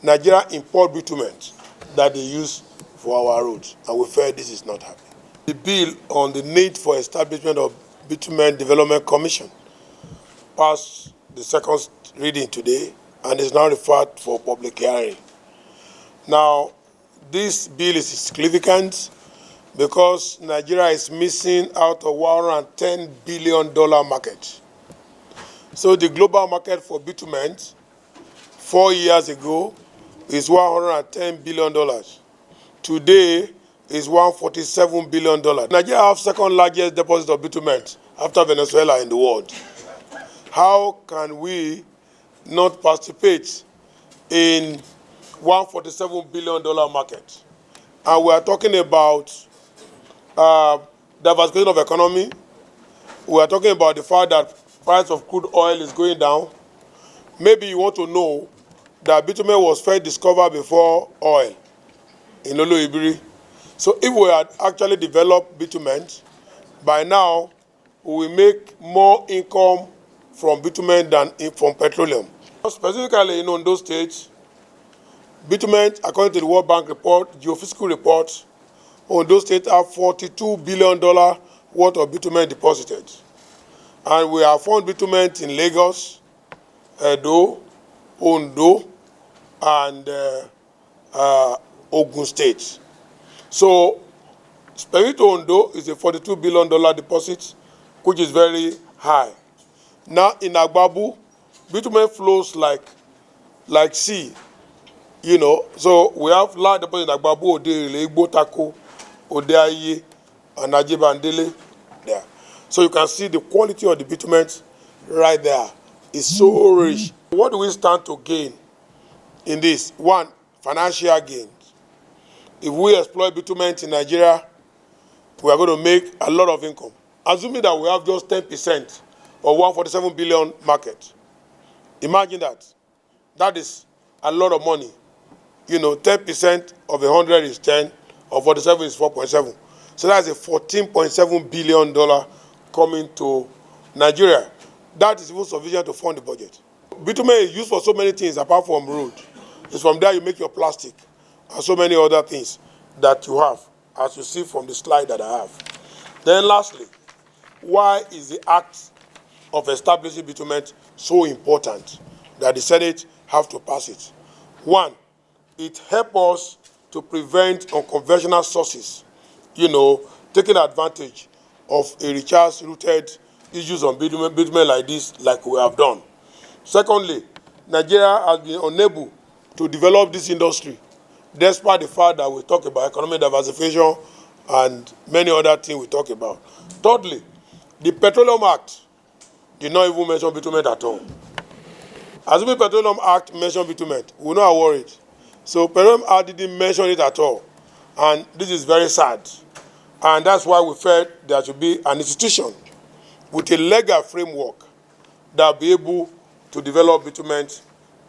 Nigeria import bitumen that they use for our roads, and we felt this is not happening. The bill on the need for establishment of Bitumen Development Commission passed the second reading today and is now referred for public hearing. Now, this bill is significant because Nigeria is missing out of $110 billion market. So the global market for bitumen 4 years ago is $110 billion. Today is $147 billion. Nigeria has second largest deposit of bitumen after Venezuela in the world. How can we not participate in $147 billion market? And we are talking about diversification of economy. We are talking about the fact that price of crude oil is going down. Maybe you want to know that bitumen was first discovered before oil in Oloibiri. So if we had actually developed bitumen, by now we will make more income from bitumen than from petroleum. Specifically in those states, bitumen, according to the World Bank report, geophysical report, Ondo State have $42 billion worth of bitumen deposited. And we have found bitumen in Lagos, Edo, Ondo, and Ogun State. So, specific to Ondo is a $42 billion deposit, which is very high. Now, in Agbabu, bitumen flows like sea, So, we have large deposits in Agbabu, Ode, Igbo, Tako, Odeaye, and Ajibandele there. So you can see the quality of the bitumen right there is so rich. What do we stand to gain in this? One, financial gains. If we exploit bitumen in Nigeria, we are going to make a lot of income. Assuming that we have just 10% of 147 billion market. Imagine that. That is a lot of money. 10% of 100 is 10, or 47 is 4.7. So that's a $14.7 billion coming to Nigeria. That is even sufficient to fund the budget. Bitumen is used for so many things apart from road. It's from there you make your plastic and so many other things that you have, as you see from the slide that I have. Then lastly, why is the act of establishing bitumen so important that the Senate have to pass it? One, it helps us to prevent unconventional sources, taking advantage of a recharge-rooted issues on bitumen like this, like we have done. Secondly, Nigeria has been unable to develop this industry, despite the fact that we talk about economic diversification and many other things we talk about. Thirdly, the Petroleum Act did not even mention bitumen at all. Assuming Petroleum Act mentioned bitumen, we're not worried. So Petroleum Act didn't mention it at all. And this is very sad. And that's why we felt there should be an institution with a legal framework that will be able to develop bitumen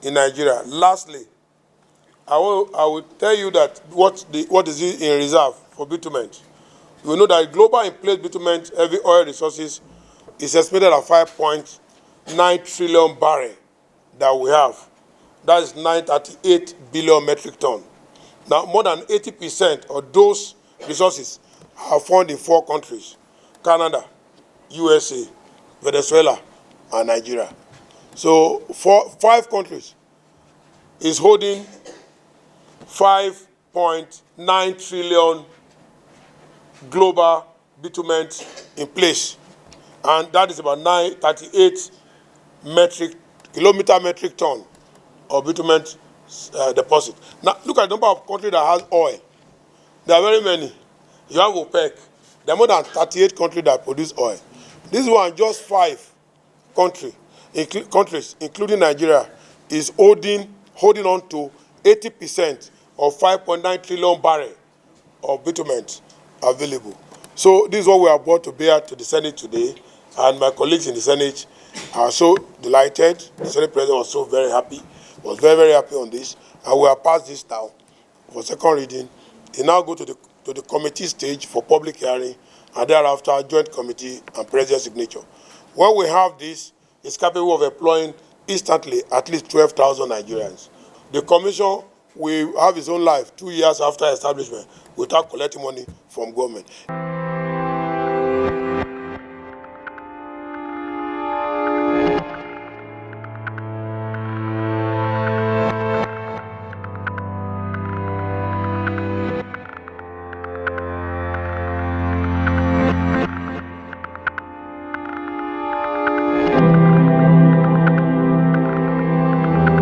in Nigeria. Lastly, I will tell you that what is it in reserve for bitumen. You know that global in-place bitumen heavy oil resources is estimated at 5.9 trillion barrels that we have. That is 938 billion metric tons. Now, more than 80% of those resources are found in 4 countries: Canada, USA, Venezuela, and Nigeria. So, 5 countries is holding 5.9 trillion global bitumen in place. And that is about 938 metric ton of bitumen deposit. Now, look at the number of countries that has oil. There are very many. You have OPEC. There are more than 38 countries that produce oil. This one, just 5 countries, including Nigeria, is holding on to 80% of 5.9 trillion barrels of bitumen available. So this is what we are brought to bear to the Senate today, and my colleagues in the Senate are so delighted. The Senate President was so very happy, was very, very happy on this, and we have passed this now for second reading. It now go to the committee stage for public hearing, and thereafter joint committee and president signature. When we have this, it's capable of employing instantly at least 12,000 Nigerians. The commission will have its own life 2 years after establishment without collecting money from government.